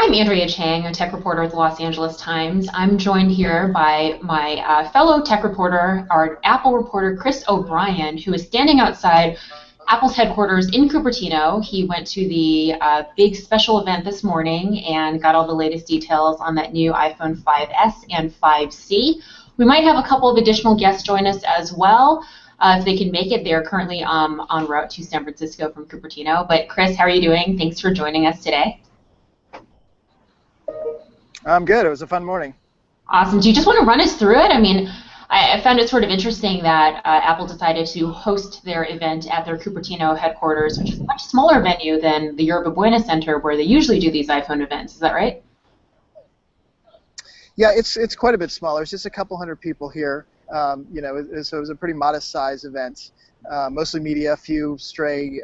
I'm Andrea Chang, a tech reporter at the Los Angeles Times. I'm joined here by my fellow tech reporter, our Apple reporter, Chris O'Brien, who is standing outside Apple's headquarters in Cupertino. He went to the big special event this morning and got all the latest details on that new iPhone 5S and 5C. We might have a couple of additional guests join us as well. If they can make it, they're currently en route to San Francisco from Cupertino. But Chris, how are you doing? Thanks for joining us today. I'm good. It was a fun morning. Awesome. Do you just want to run us through it? I mean, I found it sort of interesting that Apple decided to host their event at their Cupertino headquarters, which is a much smaller venue than the Yerba Buena Center where they usually do these iPhone events. Is that right? Yeah, it's quite a bit smaller. It's just a couple hundred people here. So it was a pretty modest-sized event. Mostly media, a few stray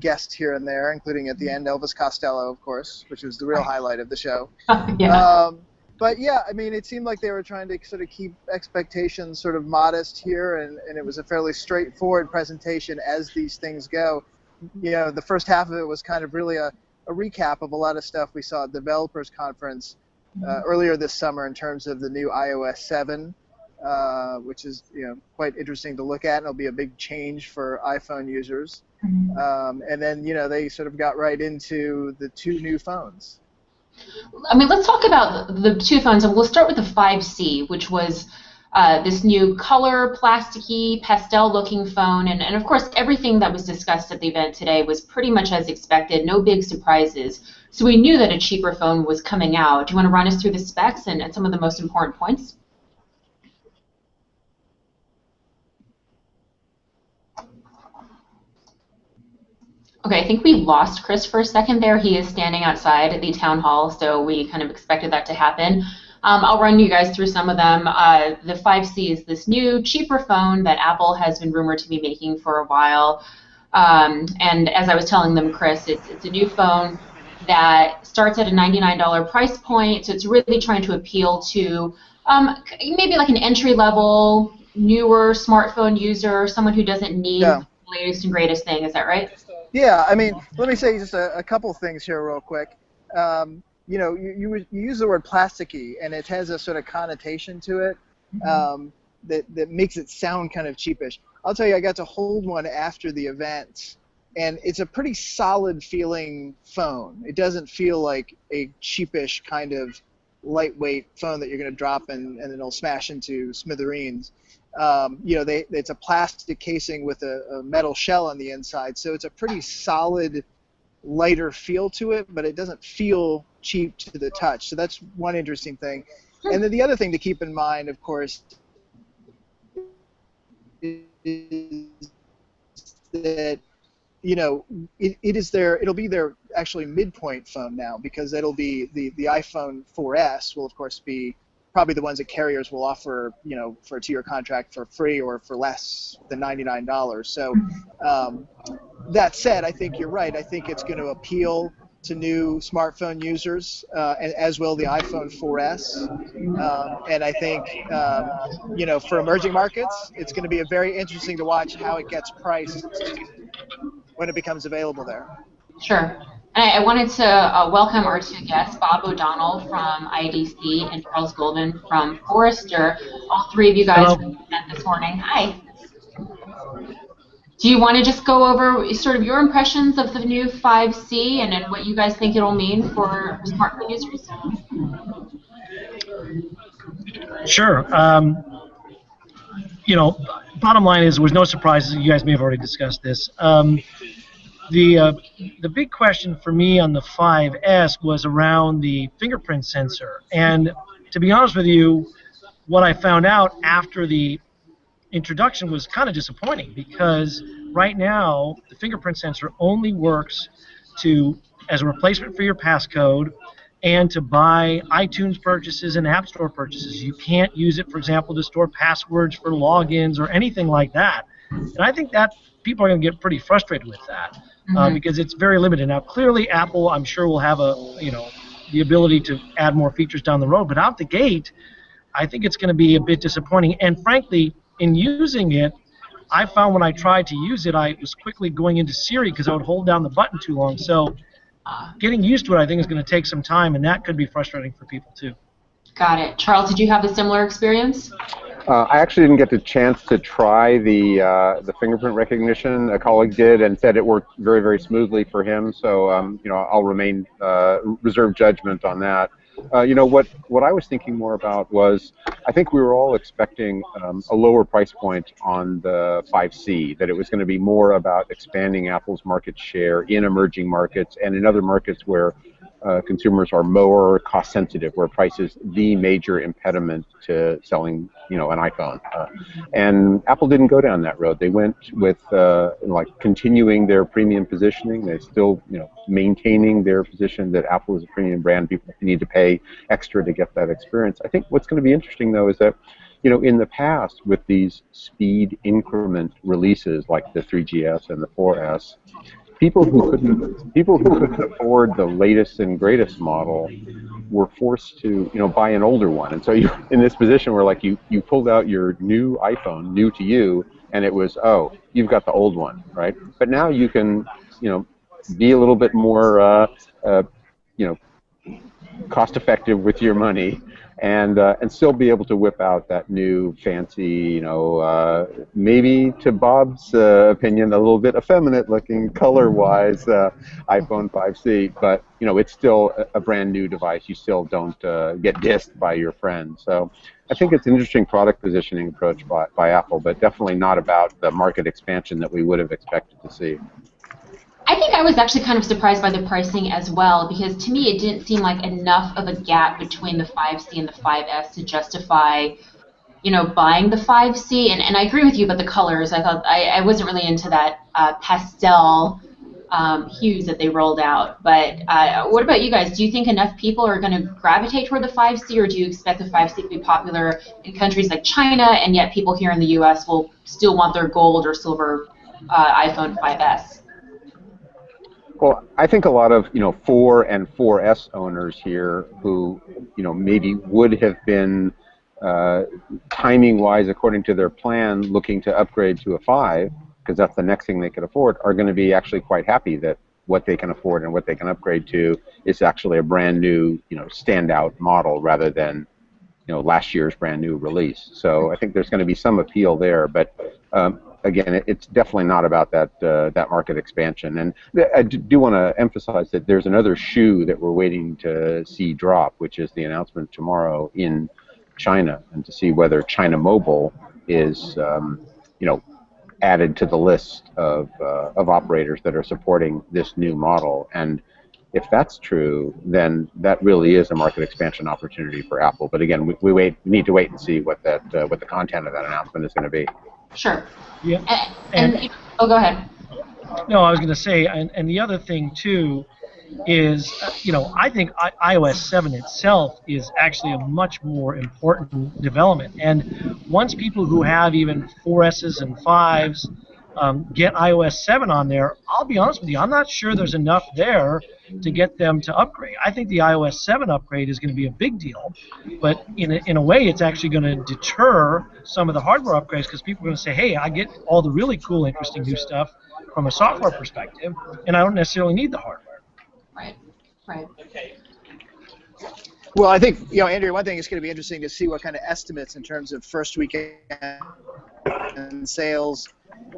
guests here and there, including at the end Elvis Costello, of course, which was the real highlight of the show. Yeah. But yeah, I mean, it seemed like they were trying to sort of keep expectations sort of modest here, and it was a fairly straightforward presentation as these things go. You know, the first half of it was kind of really a recap of a lot of stuff we saw at the Developers Conference earlier this summer in terms of the new iOS 7. Which is quite interesting to look at, and it'll be a big change for iPhone users. And then they sort of got right into the two new phones. I mean, let's talk about the two phones, and we'll start with the 5C, which was this new color, plasticky, pastel-looking phone, and of course everything that was discussed at the event today was pretty much as expected, no big surprises. So we knew that a cheaper phone was coming out. Do you want to run us through the specs and some of the most important points? Okay, I think we lost Chris for a second there. He is standing outside at the town hall, so we kind of expected that to happen. I'll run you guys through some of them. The 5C is this new, cheaper phone that Apple has been rumored to be making for a while. And as I was telling them, Chris, it's a new phone that starts at a $99 price point, so it's really trying to appeal to maybe like an entry-level, newer smartphone user, someone who doesn't need the latest and greatest thing. Is that right? Yeah, I mean, let me say just a couple things here real quick. You use the word plasticky, and it has a sort of connotation to it that makes it sound kind of cheapish. I'll tell you, I got to hold one after the event, and it's a pretty solid feeling phone. It doesn't feel like a cheapish kind of lightweight phone that you're going to drop and it'll smash into smithereens. It's a plastic casing with a metal shell on the inside, so it's a pretty solid, lighter feel to it, but it doesn't feel cheap to the touch. So that's one interesting thing. And then the other thing to keep in mind, of course, is that it'll be their actually midpoint phone now, because it'll be the iPhone 4S will of course be probably the ones that carriers will offer, for a 2-year contract for free or for less than $99. So that said, I think you're right. I think it's going to appeal to new smartphone users, and as will the iPhone 4S. And I think, for emerging markets, it's going to be very interesting to watch how it gets priced when it becomes available there. Sure. And I wanted to welcome our two guests, Bob O'Donnell from IDC and Charles Golvin from Forrester. All three of you guys met this morning. Hi. Do you want to just go over sort of your impressions of the new 5C and what you guys think it'll mean for smartphone users? Sure. Bottom line is there was no surprises. You guys may have already discussed this. The big question for me on the 5S was around the fingerprint sensor. And to be honest with you, what I found out after the introduction was kind of disappointing, because right now the fingerprint sensor only works as a replacement for your passcode and to buy iTunes purchases and App Store purchases. You can't use it, for example, to store passwords for logins or anything like that. And I think that people are going to get pretty frustrated with that. Because it's very limited. Now, clearly, Apple, I'm sure, will have the ability to add more features down the road. But out the gate, I think it's going to be a bit disappointing. And frankly, in using it, I found when I tried to use it, I was quickly going into Siri because I would hold down the button too long. So getting used to it, I think, is going to take some time, and that could be frustrating for people too. Got it. Charles, did you have a similar experience? I actually didn't get the chance to try the fingerprint recognition. A colleague did and said it worked very, very smoothly for him. So you know, I'll remain reserve judgment on that. You know, what I was thinking more about was, I think we were all expecting a lower price point on the 5C, that it was going to be more about expanding Apple's market share in emerging markets and in other markets where consumers are more cost sensitive, where price is the major impediment to selling, you know, an iPhone. And Apple didn't go down that road. They went with like continuing their premium positioning. They still, you know, maintaining their position that Apple is a premium brand. People need to pay extra to get that experience. I think what's going to be interesting though is that, you know, in the past with these speed increment releases like the 3GS and the 4S, people who couldn't afford the latest and greatest model were forced to, you know, buy an older one. And so you're in this position where, like, you pulled out your new iPhone, new to you, and it was, oh, you've got the old one, right? But now you can, you know, be a little bit more, you know, cost-effective with your money, and still be able to whip out that new fancy, you know, maybe to Bob's opinion, a little bit effeminate-looking color-wise iPhone 5C, but you know, it's still a brand new device. You still don't get dissed by your friends. So I think it's an interesting product positioning approach by Apple, but definitely not about the market expansion that we would have expected to see. I think I was actually kind of surprised by the pricing as well, because to me it didn't seem like enough of a gap between the 5C and the 5S to justify, you know, buying the 5C. And I agree with you about the colors. I thought I wasn't really into that pastel hues that they rolled out. But what about you guys? Do you think enough people are going to gravitate toward the 5C, or do you expect the 5C to be popular in countries like China, and yet people here in the U.S. will still want their gold or silver iPhone 5S? Well, I think a lot of, you know, 4 and 4S owners here who, you know, maybe would have been timing-wise, according to their plan, looking to upgrade to a 5, because that's the next thing they could afford, are going to be actually quite happy that what they can afford and what they can upgrade to is actually a brand new, you know, standout model rather than, you know, last year's brand new release. So I think there's going to be some appeal there, but again, it's definitely not about that that market expansion. And I do want to emphasize that there's another shoe that we're waiting to see drop, which is the announcement tomorrow in China, and to see whether China Mobile is, you know, added to the list of operators that are supporting this new model. And if that's true, then that really is a market expansion opportunity for Apple. But again, we need to wait and see what that what the content of that announcement is going to be. Sure. Yeah. And oh, go ahead. No, I was going to say, and the other thing too is, you know, I think iOS 7 itself is actually a much more important development. And once people who have even 4Ss and 5s get iOS 7 on there, I'll be honest with you, I'm not sure there's enough there to get them to upgrade. I think the iOS 7 upgrade is going to be a big deal, but in a way it's actually going to deter some of the hardware upgrades, because people are going to say, hey, I get all the really cool, interesting new stuff from a software perspective, and I don't necessarily need the hardware. Right, right. Well, I think, you know, Andrea, one thing is going to be interesting to see what kind of estimates in terms of first weekend sales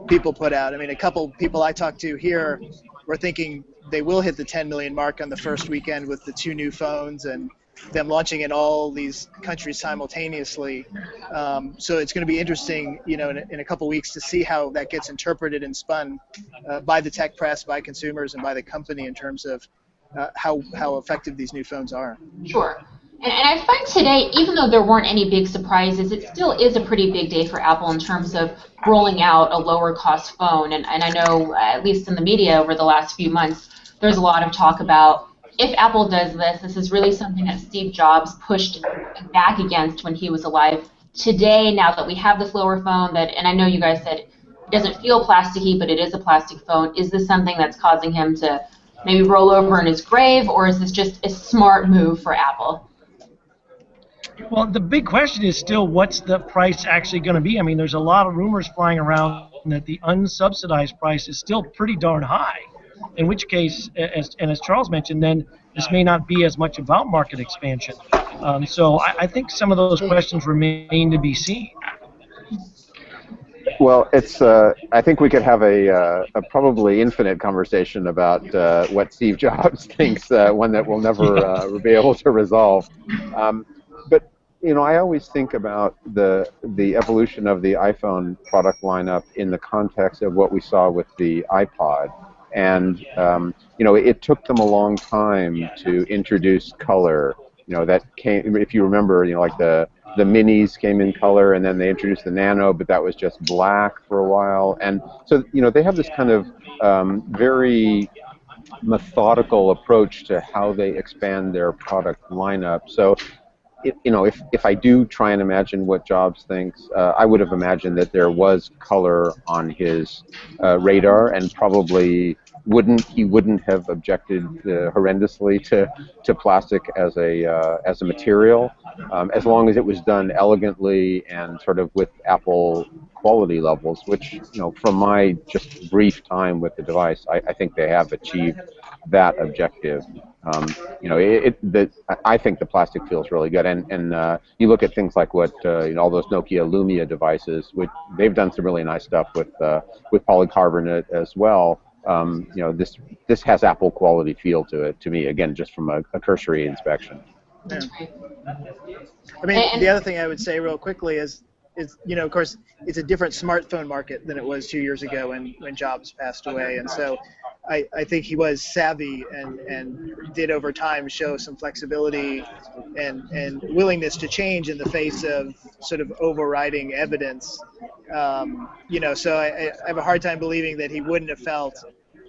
people put out. I mean, a couple people I talked to here were thinking they will hit the 10 million mark on the first weekend with the 2 new phones and them launching in all these countries simultaneously. So it's going to be interesting, you know, in a couple weeks to see how that gets interpreted and spun by the tech press, by consumers, and by the company in terms of how effective these new phones are. Sure. And I find today, even though there weren't any big surprises, it still is a pretty big day for Apple in terms of rolling out a lower cost phone. And I know, at least in the media over the last few months, there's a lot of talk about, if Apple does this, this is really something that Steve Jobs pushed back against when he was alive. Today, now that we have this lower phone, and I know you guys said it doesn't feel plasticky, but it is a plastic phone, is this something that's causing him to maybe roll over in his grave, or is this just a smart move for Apple? Well, the big question is still, what's the price actually going to be? I mean, there's a lot of rumors flying around that the unsubsidized price is still pretty darn high. in which case, as Charles mentioned, then this may not be as much about market expansion. So I think some of those questions remain to be seen. Well, it's. I think we could have a probably infinite conversation about what Steve Jobs thinks, one that we'll never be able to resolve. But I always think about the evolution of the iPhone product lineup in the context of what we saw with the iPod, and it took them a long time to introduce color. That came, if you remember, like the minis came in color, and then they introduced the nano, but that was just black for a while. And so, they have this kind of very methodical approach to how they expand their product lineup. So, if I do try and imagine what Jobs thinks, I would have imagined that there was color on his radar, and probably he wouldn't have objected horrendously to plastic as a material, as long as it was done elegantly and sort of with Apple quality levels, which from my just brief time with the device, I think they have achieved that objective. I think the plastic feels really good, and you look at things like what all those Nokia Lumia devices, which they've done some really nice stuff with polycarbonate as well. This has Apple quality feel to it, to me, again, just from a cursory inspection. Yeah. I mean, the other thing I would say real quickly is of course, it's a different smartphone market than it was 2 years ago when Jobs passed away, and so I think he was savvy and did over time show some flexibility and willingness to change in the face of sort of overriding evidence. So I have a hard time believing that he wouldn't have felt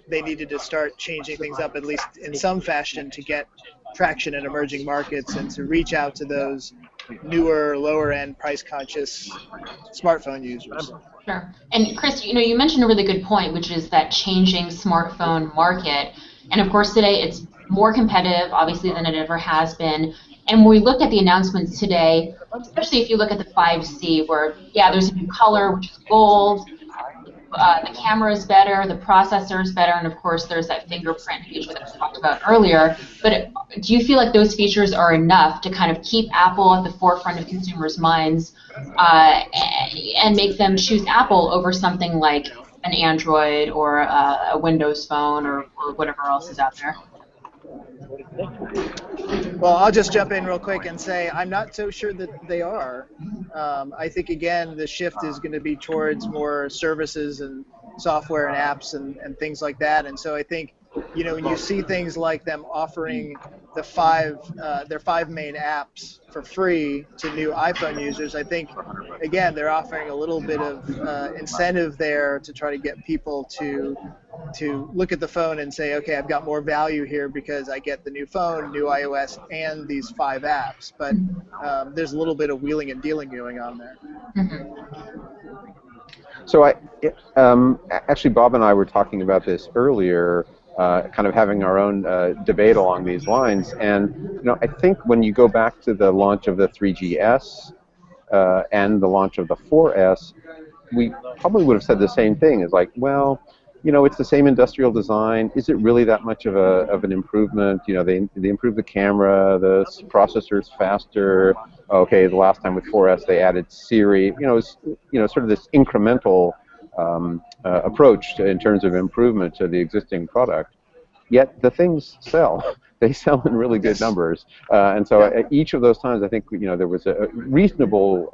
they needed to start changing things up, at least in some fashion, to get traction in emerging markets and to reach out to those newer, lower-end, price-conscious smartphone users. Sure. And Chris, you mentioned a really good point, which is that changing smartphone market. And of course, today it's more competitive, obviously, than it ever has been. And when we look at the announcements today, especially if you look at the 5C, where, there's a new color, which is gold, the camera is better, the processor is better, and of course there's that fingerprint feature that we talked about earlier. But do you feel like those features are enough to kind of keep Apple at the forefront of consumers' minds and make them choose Apple over something like an Android or a Windows phone or whatever else is out there? Well, I'll just jump in real quick and say I'm not so sure that they are. I think, again, the shift is going to be towards more services and software and apps and things like that. And so I think, when you see things like them offering their five main apps for free to new iPhone users, I think, again, they're offering a little bit of incentive there to try to get people to look at the phone and say, okay, I've got more value here because I get the new phone, new iOS, and these 5 apps. But there's a little bit of wheeling and dealing going on there. Mm-hmm. So actually, Bob and I were talking about this earlier, kind of having our own debate along these lines. And I think when you go back to the launch of the 3GS and the launch of the 4S, we probably would have said the same thing. It's like, well, it's the same industrial design. Is it really that much of an improvement? They improved the camera, the processor's faster. Okay, the last time with 4S they added Siri. It's, sort of this incremental approach in terms of improvement to the existing product. Yet the things sell. They sell in really good numbers. And so at each of those times, I think there was a reasonable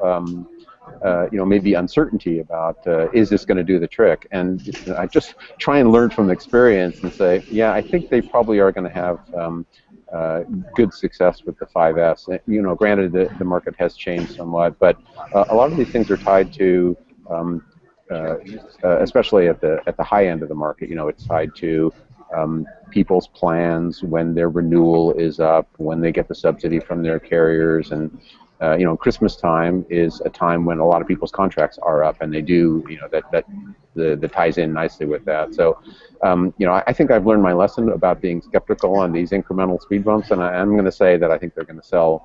maybe uncertainty about is this going to do the trick? And I just try and learn from experience and say, yeah, I think they probably are going to have good success with the 5S. Granted, the market has changed somewhat, but a lot of these things are tied to, especially at the high end of the market. It's tied to people's plans when their renewal is up, when they get the subsidy from their carriers, and Christmas time is a time when a lot of people's contracts are up, and they do, that ties in nicely with that. So, I think I've learned my lesson about being skeptical on these incremental speed bumps, and I'm going to say that I think they're going to sell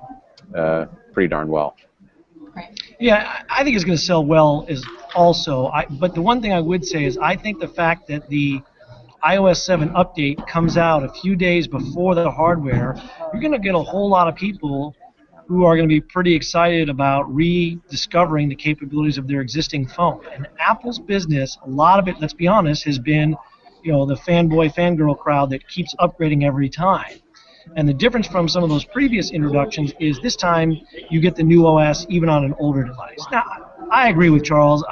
pretty darn well. Yeah, I think it's going to sell well is also. But the one thing I would say is I think the fact that the iOS 7 update comes out a few days before the hardware, you're going to get a whole lot of people who are going to be pretty excited about rediscovering the capabilities of their existing phone. And Apple's business, a lot of it, let's be honest, has been, the fanboy, fangirl crowd that keeps upgrading every time. And the difference from some of those previous introductions is this time you get the new OS even on an older device. Now, I agree with Charles.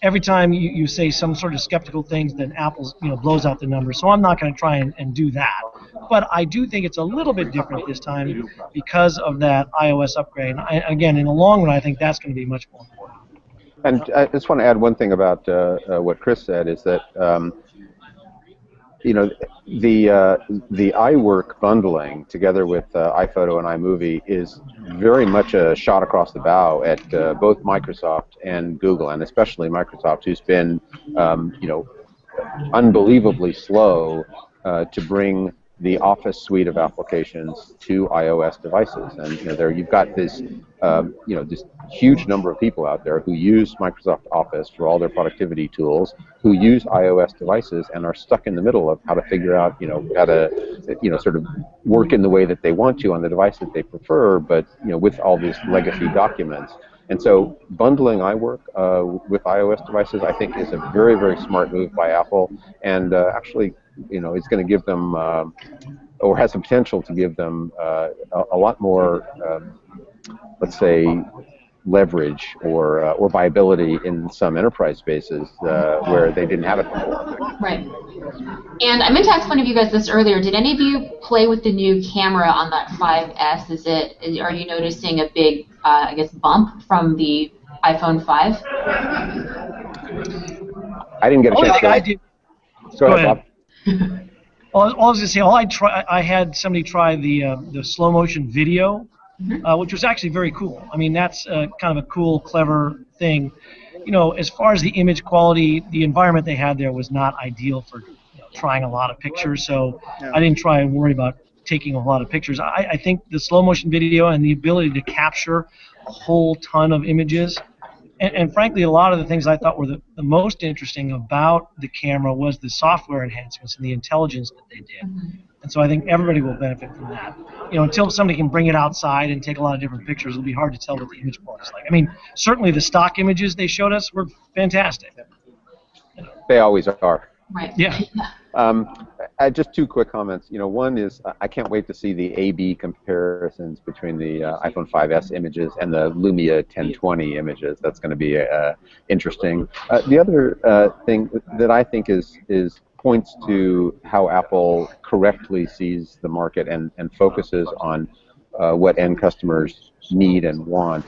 Every time you say some sort of skeptical things, then Apple blows out the numbers. So I'm not going to try and do that. But I do think it's a little bit different this time because of that iOS upgrade. Again, in the long run, I think that's going to be much more important. And I just want to add one thing about what Chris said is that the iWork bundling together with iPhoto and iMovie is very much a shot across the bow at both Microsoft and Google, and especially Microsoft, who's been unbelievably slow to bring the Office suite of applications to iOS devices. And there you've got this this huge number of people out there who use Microsoft Office for all their productivity tools, who use iOS devices and are stuck in the middle of how to figure out how to sort of work in the way that they want to on the device that they prefer, but with all these legacy documents. And so bundling iWork with iOS devices, I think, is a very, very smart move by Apple, and actually, it's going to give them, or has the potential to give them, a lot more, let's say, leverage or viability in some enterprise spaces where they didn't have it before. Right. And I meant to ask one of you guys this earlier. Did any of you play with the new camera on that 5S? Are you noticing a big, bump from the iPhone 5? I didn't get a chance to. I did. Go ahead, Bob. All I was going to say, I had somebody try the slow motion video, which was actually very cool. I mean, that's kind of a cool, clever thing. As far as the image quality, the environment they had there was not ideal for trying a lot of pictures, so I didn't try and worry about taking a lot of pictures. I think the slow motion video and the ability to capture a whole ton of images, and frankly, a lot of the things I thought were the most interesting about the camera was the software enhancements and the intelligence that they did. And so I think everybody will benefit from that. Until somebody can bring it outside and take a lot of different pictures, it'll be hard to tell what the image quality is like. I mean, certainly the stock images they showed us were fantastic. They always are. Right. Yeah. Just two quick comments. One is I can't wait to see the A/B comparisons between the iPhone 5S images and the Lumia 1020 images. That's going to be interesting. The other thing that I think is points to how Apple correctly sees the market and focuses on what end customers need and want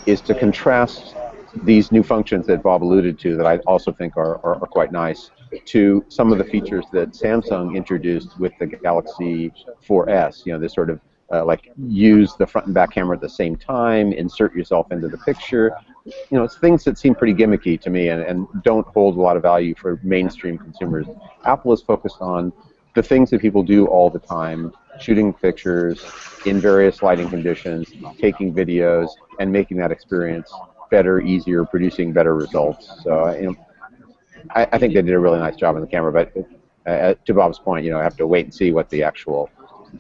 is to contrast these new functions that Bob alluded to that I also think are quite nice to some of the features that Samsung introduced with the Galaxy 4S. This sort of like use the front and back camera at the same time, insert yourself into the picture. It's things that seem pretty gimmicky to me and don't hold a lot of value for mainstream consumers. Apple is focused on the things that people do all the time, shooting pictures in various lighting conditions, taking videos, and making that experience better, easier, producing better results. So, I think they did a really nice job on the camera, but to Bob's point, I have to wait and see what the actual,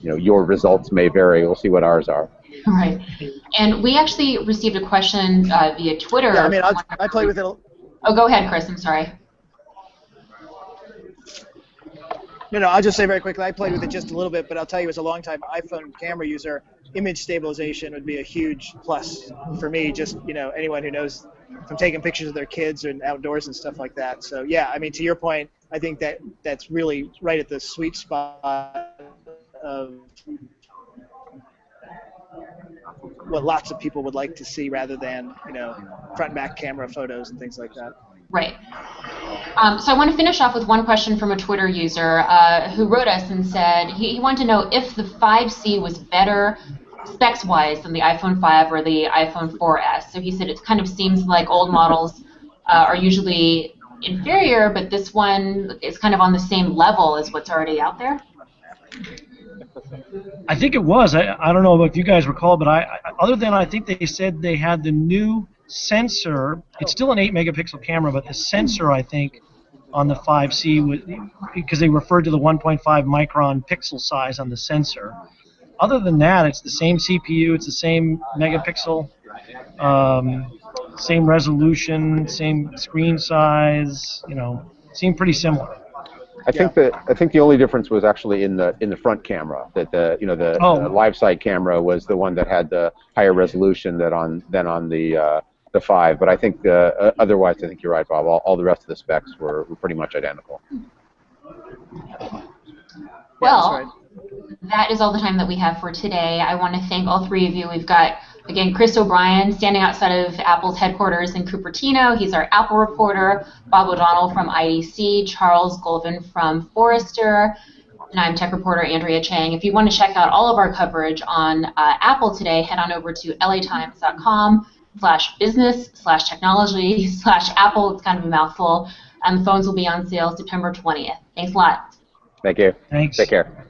your results may vary. We'll see what ours are. Right. And we actually received a question via Twitter. Yeah, I mean, I play with it. Oh, go ahead, Chris. I'm sorry. No, I'll just say very quickly, I played with it just a little bit, but I'll tell you, as a long-time iPhone camera user, image stabilization would be a huge plus for me. Just, anyone who knows from taking pictures of their kids and outdoors and stuff like that. So, yeah, I mean, to your point, I think that's really right at the sweet spot of what lots of people would like to see rather than, front and back camera photos and things like that. Right. So I want to finish off with one question from a Twitter user who wrote us and said he wanted to know if the 5C was better specs-wise than the iPhone 5 or the iPhone 4S. So he said it kind of seems like old models are usually inferior, but this one is kind of on the same level as what's already out there. I think it was. I don't know if you guys recall, but other than I think they said they had the new sensor. It's still an 8-megapixel camera, but the sensor, I think, on the 5C because they referred to the 1.5 micron pixel size on the sensor. Other than that, it's the same CPU, it's the same megapixel, same resolution, same screen size. Seem pretty similar. I think the only difference was actually in the front camera. That the live side camera was the one that had the higher resolution than on the 5. But I think otherwise, I think you're right, Bob. All the rest of the specs were pretty much identical. Well, that is all the time that we have for today. I want to thank all three of you. We've got, again, Chris O'Brien standing outside of Apple's headquarters in Cupertino. He's our Apple reporter. Bob O'Donnell from IDC. Charles Golvin from Forrester. And I'm tech reporter Andrea Chang. If you want to check out all of our coverage on Apple today, head on over to latimes.com/business/technology/Apple. It's kind of a mouthful. And the phones will be on sale September 20th. Thanks a lot. Thank you. Thanks. Take care.